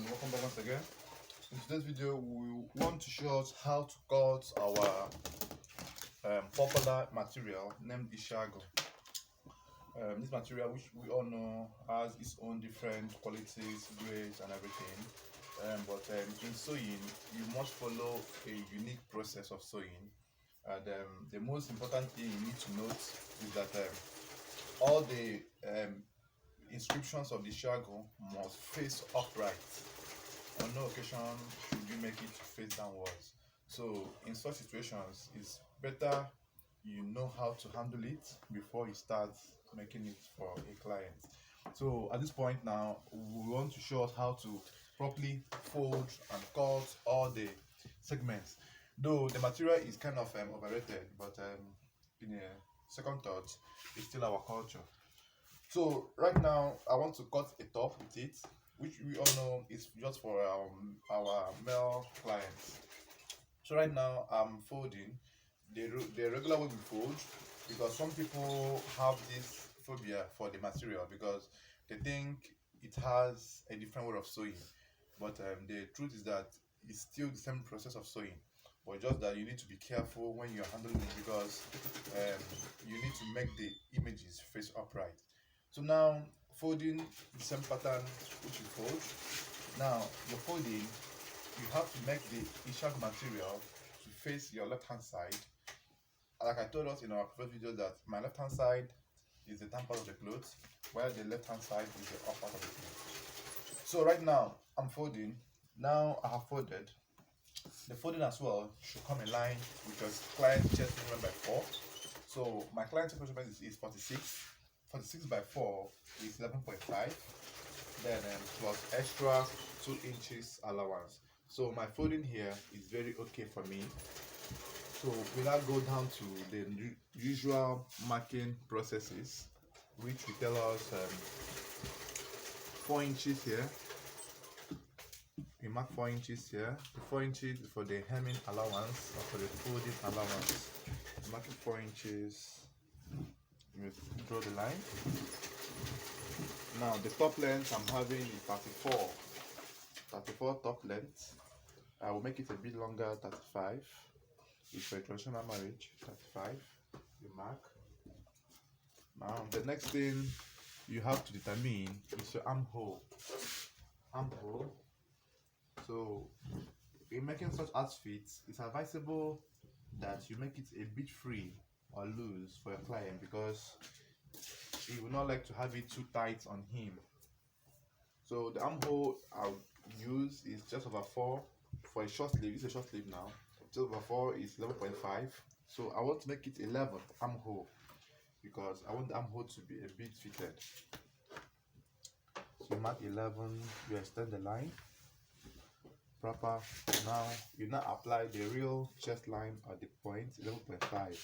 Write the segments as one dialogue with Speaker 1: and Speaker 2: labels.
Speaker 1: and welcome back once again. In today's video, we want to show us how to cut our popular material named Ishiagu. This material, which we all know has its own different qualities, grades, and everything. But in sewing, you must follow a unique process of sewing. And the most important thing you need to note is that all the inscriptions of the Ishiagu must face upright. On no occasion should you make it face downwards. So in such situations, it's better you know how to handle it before you start making it for a client. So at this point now, we want to show us how to properly fold and cut all the segments. Though the material is kind of overrated, but in a second thought, it's still our culture. So right now, I want to cut a top with it, which we all know is just for our male clients. So right now, I'm folding the regular way we fold, because some people have this phobia for the material because they think it has a different way of sewing. But the truth is that it's still the same process of sewing, but just that you need to be careful when you're handling it, because you need to make the images face upright. So now, folding the same pattern which you fold. Now you're folding, you have to make the Ishiagu material to face your left hand side. Like I told us in our previous video, that my left hand side is the down part of the clothes, while the left hand side is the up part of the clothes. So right now I'm folding. Now I have folded. The folding as well should come in line with your client chest measurement by 4. So my client chest measurement is 46. 46 by 4 is 11.5. Then plus extra 2 inches allowance. So my folding here is very okay for me. So we'll now go down to the usual marking processes, which will tell us 4 inches here. We mark 4 inches here. The 4 inches is for the hemming allowance or for the folding allowance. Marking 4 inches. You draw the line. Now the top length I'm having is 34 top length. I will make it a bit longer, 35. It's for a traditional marriage, 35. You mark. Now the next thing you have to determine is your armhole. Armhole. So in making such outfits, it's advisable that you make it a bit free or loose for your client, because he will not like to have it too tight on him. So the armhole I'll use is just over 4 for a short sleeve. It's a short sleeve now. Just over 4 is 11.5. So I want to make it 11 armhole, because I want the armhole to be a bit fitted. So mark 11, you extend the line proper. Now you now apply the real chest line at the point 11.5.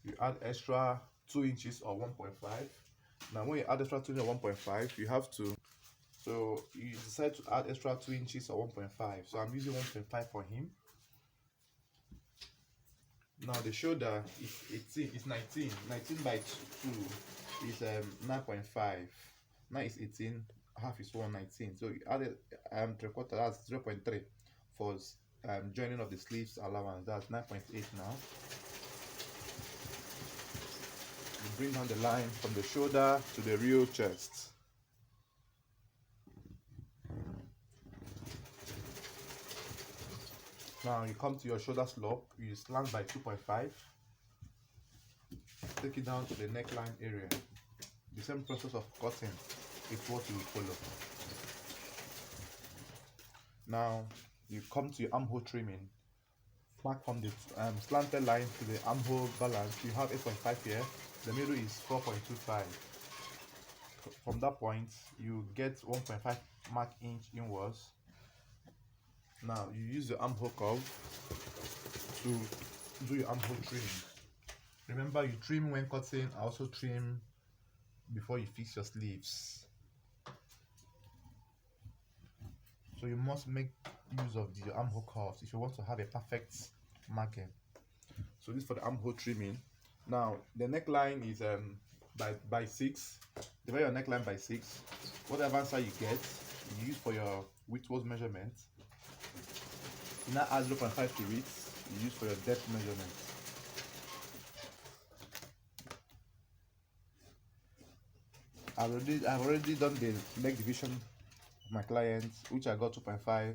Speaker 1: You add extra 2 inches or 1.5. Now when you add extra 2 inches or 1.5, you have to, so you decide to add extra 2 inches or 1.5. So I'm using 1.5 for him. Now the shoulder is 18, it's 19 by 2 is 9.5. Now it's 18, half is 119. So you added 3/4, that's 0.3 for joining of the sleeves allowance. That's 9.8 now. Bring down the line from the shoulder to the real chest. Now you come to your shoulder slope, you slant by 2.5. Take it down to the neckline area. The same process of cutting is what you will follow. Now you come to your armhole trimming. Mark from the slanted line to the armhole balance. You have 8.5 here. The middle is 4.25. From that point, you get 1.5 mark inch inwards. Now you use the armhole curve to do your armhole trimming. Remember, you trim when cutting, also trim before you fix your sleeves. So you must make use of the armhole curves if you want to have a perfect marking. So this is for the armhole trimming. Now the neckline is by 6. divide your neckline by 6. Whatever answer you get, you use for your width waist measurement. You now add 0.5 to it, you use for your depth measurement. I've already done the leg division of my clients, which I got 2.5,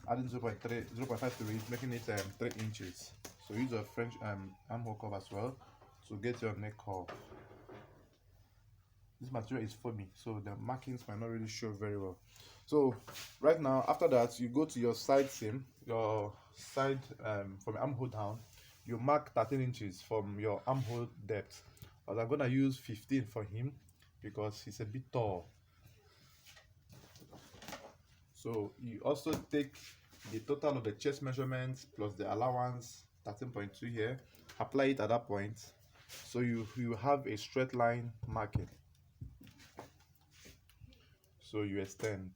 Speaker 1: adding 0.5 to it, making it 3 inches. So use a French armhole curve as well to get your neck curve. This material is foamy, so the markings might not really show very well. So right now, after that, you go to your side seam, your side from your armhole down, you mark 13 inches from your armhole depth. But I'm gonna use 15 for him because he's a bit tall. So you also take the total of the chest measurements plus the allowance 13.2 here, apply it at that point, so you have a straight line marking. So you extend.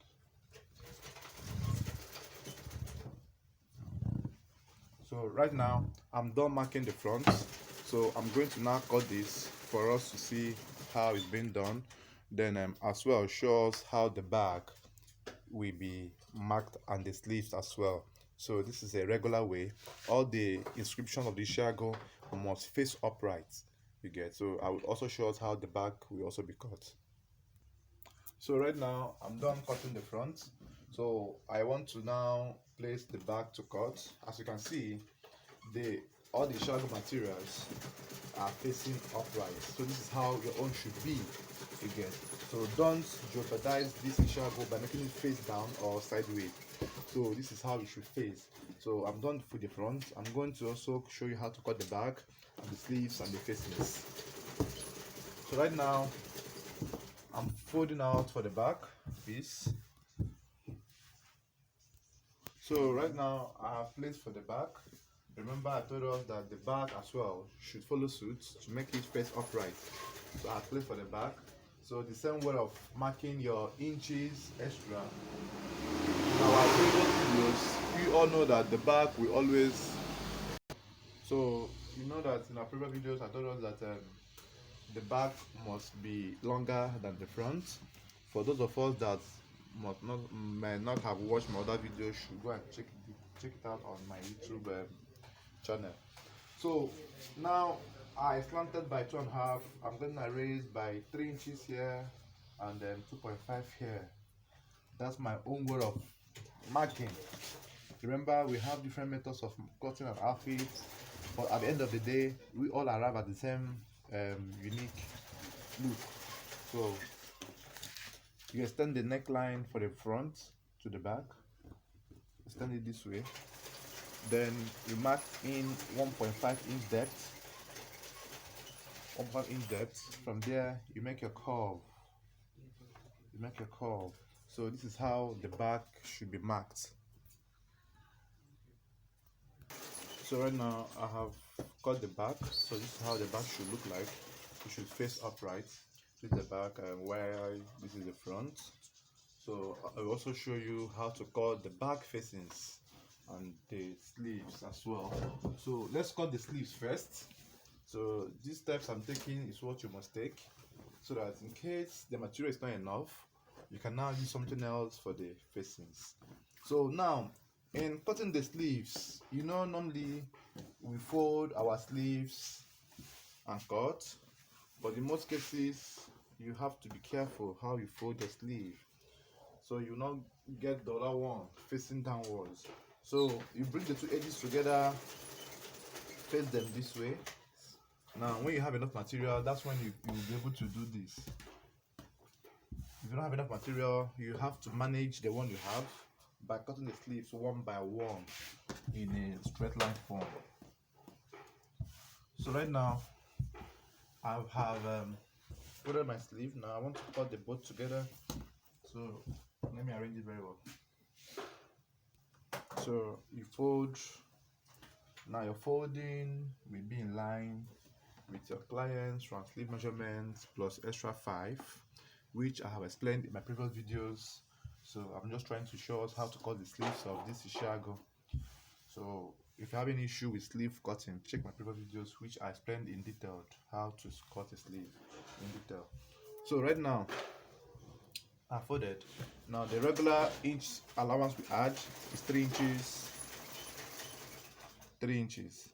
Speaker 1: So right now I'm done marking the front, so I'm going to now cut this for us to see how it's been done. Then as well show us how the back will be marked and the sleeves as well. So this is a regular way. All the inscription of the Ishiagu must face upright, you get. So I will also show us how the back will also be cut. So right now I'm done cutting the front, so I want to now place the back to cut. As you can see, all the Ishiagu materials are facing upright, so this is how your own should be, you get. So don't jeopardize this Ishiagu by making it face down or sideways. So this is how it should face. So I'm done with the front. I'm going to also show you how to cut the back and the sleeves and the facings. So right now I'm folding out for the back piece. So right now I have placed for the back. Remember I told us that the back as well should follow suit to make it face upright. So I placed for the back. So the same way of marking your inches extra. In our previous videos, you all know that the back will always. So you know that in our previous videos I told us that the back must be longer than the front. For those of us that may not have watched my other videos, should go and check it out on my YouTube channel. So now I slanted by 2.5. I'm going to raise by 3 inches here and then 2.5 here. That's my own way of marking. Remember, we have different methods of cutting an outfit, but at the end of the day, we all arrive at the same unique look. So you extend the neckline for the front to the back, extend it this way, then you mark in 1.5 inch depth, 1.5 inch depth. From there you make your curve, so this is how the back should be marked. So right now I have cut the back, so this is how the back should look like. It should face upright. This is the back, and where this is the front. So I will also show you how to cut the back facings and the sleeves as well. So let's cut the sleeves first. So these steps I'm taking is what you must take, so that in case the material is not enough, you can now use something else for the facings. So now in cutting the sleeves, you know, normally we fold our sleeves and cut, but in most cases you have to be careful how you fold the sleeve, so you not get the other one facing downwards. So you bring the two edges together, face them this way. Now when you have enough material, that's when you will be able to do this. If you don't have enough material, you have to manage the one you have by cutting the sleeves one by one in a straight line form. So right now I have folded my sleeve. Now I want to cut the both together, so let me arrange it very well. So you fold. Now your folding will be in line with your client's front sleeve measurements plus extra 5, which I have explained in my previous videos. So I'm just trying to show us how to cut the sleeves of this Ishiagu. So if you have any issue with sleeve cutting, check my previous videos, which I explained in detail how to cut a sleeve in detail. So right now I folded. Now the regular inch allowance we add is 3 inches, 3 inches.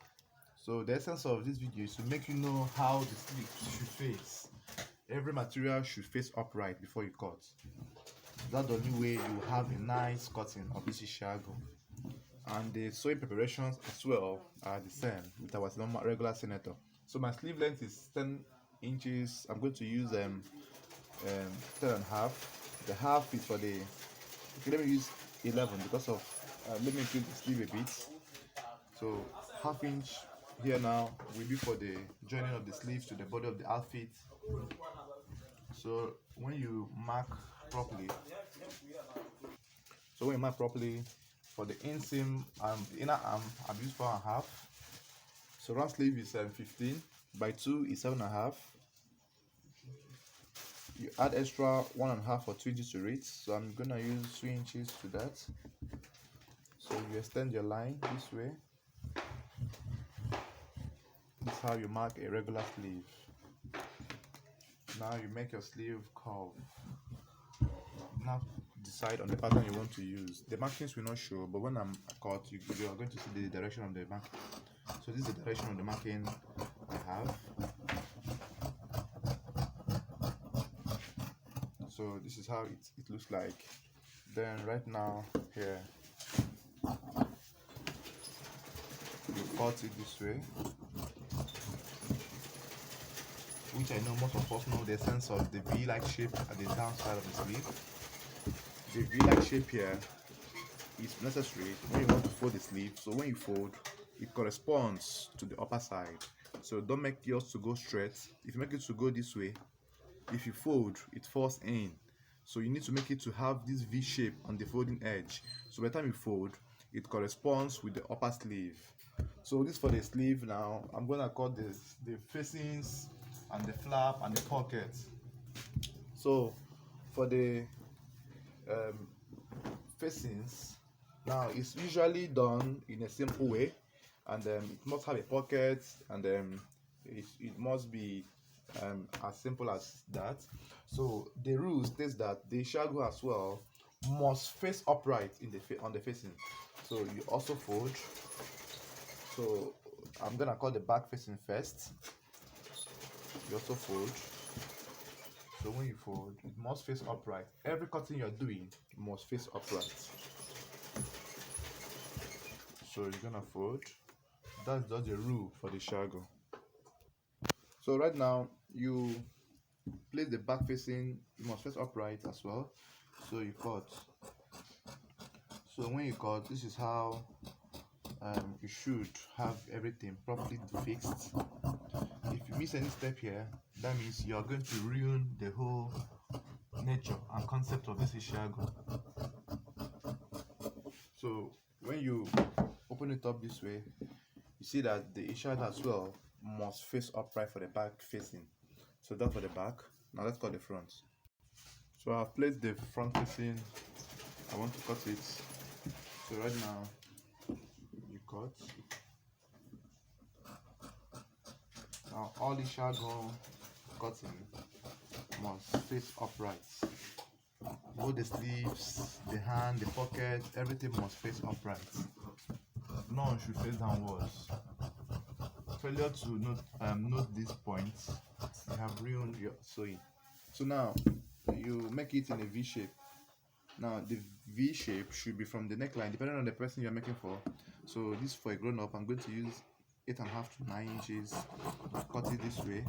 Speaker 1: So the essence of this video is to make you know how the sleeve should face. Every material should face upright before you cut. That's the only way you have a nice cutting of this Ishiagu. And the sewing preparations as well are the same with our normal regular senator. So my sleeve length is 10 inches. I'm going to use 10 and a half. The half is for the, okay, let me use 11 because of let me increase the sleeve a bit. So half inch here now will be for the joining of the sleeves to the body of the outfit. So when you mark properly, for the inseam the inner arm, I've used 4.5. So round sleeve is 15 by 2 is 7.5. You add extra 1.5 or 2 inches to it. So I'm gonna use 3 inches to that. So you extend your line this way. This is how you mark a regular sleeve. Now you make your sleeve curve. Now decide on the pattern you want to use. The markings will not show, but when I'm cut, you are going to see the direction of the marking. So this is the direction of the marking I have. So this is how it looks like. Then right now here, you cut it this way, which I know most of us know the sense of the V-like shape at the downside of the sleeve. The V-like shape here is necessary when you want to fold the sleeve. So when you fold, it corresponds to the upper side. So don't make yours to go straight. If you make it to go this way, if you fold, it falls in. So you need to make it to have this V shape on the folding edge. So by the time you fold, it corresponds with the upper sleeve. So this for the sleeve. Now I'm gonna cut the facings and the flap and the pocket. So for the facings, now it's usually done in a simple way, and it must have a pocket, and it must be as simple as that. So the rule states that the Ishiagu as well must face upright in on the facing. So you also fold. So I'm gonna cut the back facing first. You also fold. So when you fold, it must face upright. Every cutting you're doing must face upright. So you're gonna fold. That's just the rule for the Ishiagu. So right now you place the back facing, you must face upright as well. So you cut. So when you cut, this is how you should have everything properly fixed. If you miss any step here, that means you are going to ruin the whole nature and concept of this Ishiagu. So when you open it up this way, you see that the Ishiagu as well must face upright for the back facing. So that's for the back. Now let's cut the front. So I've placed the front facing. I want to cut it. So right now you cut. Now all Ishiagu cutting must face upright. Both the sleeves, the hand, the pocket, everything must face upright. None should face downwards. Failure to note these points, you have ruined your sewing. So now you make it in a V shape. Now the V shape should be from the neckline, depending on the person you're making for. So this for a grown up, I'm going to use 8.5 to 9 inches. Cut it this way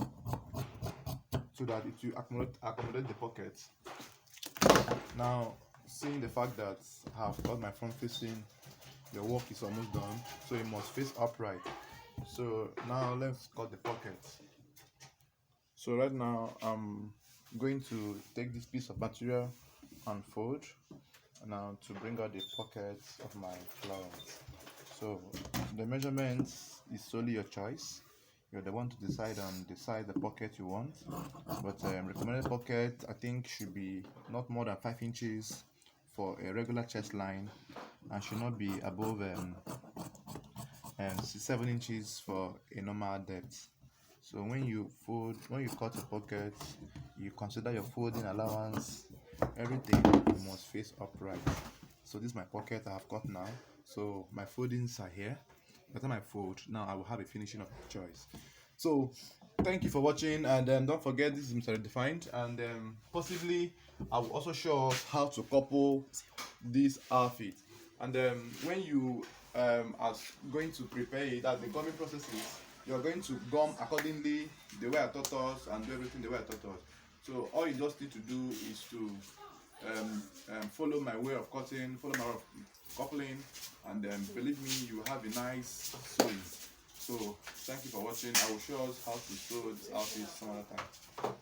Speaker 1: so that it will accommodate the pocket. Now, seeing the fact that I have got my front facing, the work is almost done, so it must face upright. So now let's cut the pocket. So right now I'm going to take this piece of material and fold now to bring out the pocket of my client. So the measurements is solely your choice. You're the one to decide on the size the pocket you want, but recommended pocket I think should be not more than 5 inches for a regular chest line, and should not be above 7 inches for a normal depth. So when you cut a pocket, you consider your folding allowance, everything. You must face upright. So this is my pocket I have cut now. So my foldings are here. By the time I fold, now I will have a finishing of choice. So thank you for watching, and don't forget this is Mr. Redefined, and possibly I will also show us how to couple this outfit. And when you are going to prepare it, that the gumming process is, you're going to gum accordingly the way I taught us and do everything the way I taught us. So all you just need to do is to follow my way of cutting, follow my way of coupling, and believe me, you have a nice sewing. So thank you for watching. I will show us how to sew this outfit some other time.